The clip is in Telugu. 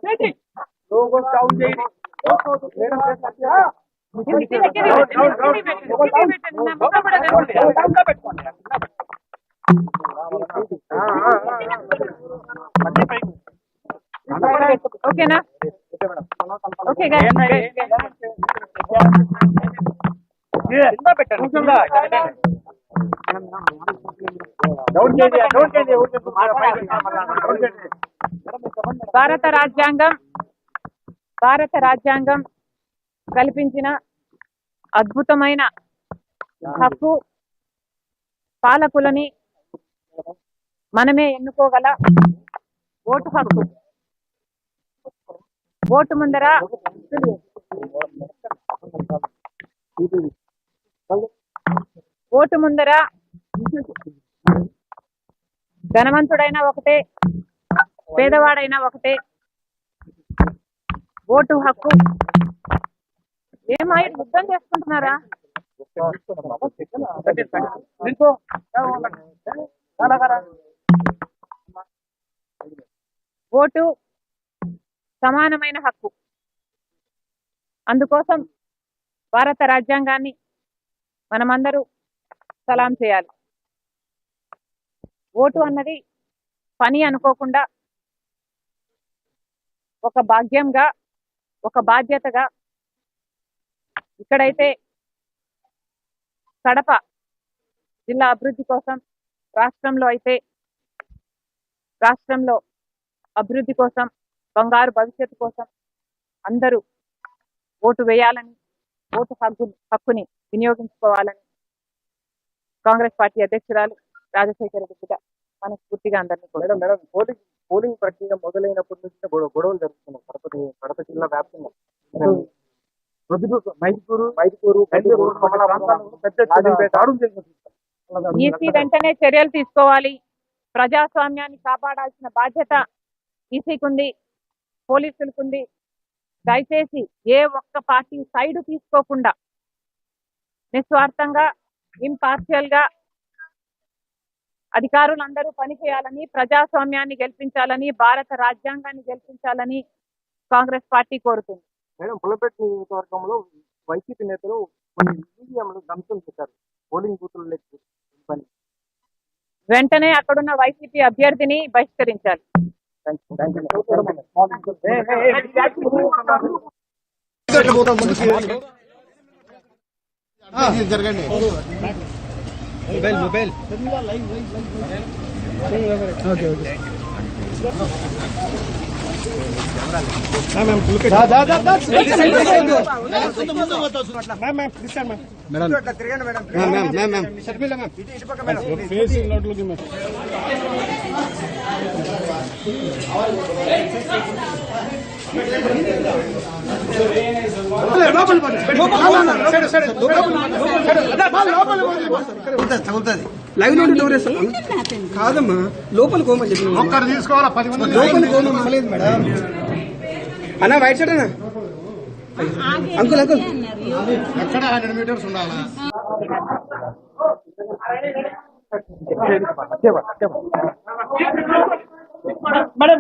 పెట్టండి ఓకేనా? ఓకే భారత రాజ్యాంగం కల్పించిన అద్భుతమైన హక్కు, పాలకులని మనమే ఎన్నుకోగల ఓటు హక్కు. ఓటు ముందర ధనవంతుడైనా ఒకటే, పేదవాడైనా ఒకటే. ఓటు హక్కు ఏమై యుద్ధం చేసుకుంటున్నారా? ఓటు సమానమైన హక్కు. అందుకోసం భారత రాజ్యాంగాన్ని మనమందరూ సలాం చేయాలి. ఓటు అన్నది పని అనుకోకుండా ఒక భాగ్యంగా, ఒక బాధ్యతగా, ఇక్కడైతే కడప జిల్లా అభివృద్ధి కోసం, రాష్ట్రంలో అయితే రాష్ట్రంలో అభివృద్ధి కోసం, బంగారు భవిష్యత్తు కోసం అందరూ ఓటు వేయాలని, ఓటు హక్కుని వినియోగించుకోవాలని కాంగ్రెస్ పార్టీ అధ్యక్షురాలు రాజశేఖర రెడ్డిగా మనస్ఫూర్తిగా అందరినీ పోలింగ్ ప్రక్రియ మొదలైనప్పటి నుంచి గొడవలు జరుగుతున్నాయి కడప జిల్లా వ్యాప్తంగా. ఈసీ వెంటనే చర్యలు తీసుకోవాలి. ప్రజాస్వామ్యాన్ని కాపాడాల్సిన బాధ్యత ఈసీకుంది, పోలీసులకుంది. దయచేసి ఏ ఒక్క పార్టీ సైడ్ తీసుకోకుండా నిస్వార్థంగా, ఇంపార్షియల్ గా అధికారులందరూ పనిచేయాలని, ప్రజాస్వామ్యాన్ని గెలిపించాలని, భారత రాజ్యాంగాన్ని గెలిపించాలని కాంగ్రెస్ పార్టీ కోరుతుంది. మేడం, పుల్లపేట నియోజకవర్గంలో వైసీపీ నేతలు కొన్ని ఈవీఎంలు ధ్వంసం చేశారు. పోలింగ్ బూతులు వెంటనే అక్కడున్న వైసీపీ అభ్యర్థిని బహిష్కరించాలి. జరగండి. మొబైల్ కాదమ్మా, లోపల కోమని చెప్పి ఒక్కరు తీసుకోవాలా, 10 మంది లోపల కోమలేదు మేడం. అన్నా వైట్ సైడ్ అన్నా, అంకుల్ ఎక్కడ 100 మీటర్స్ ఉండాలా? మేడం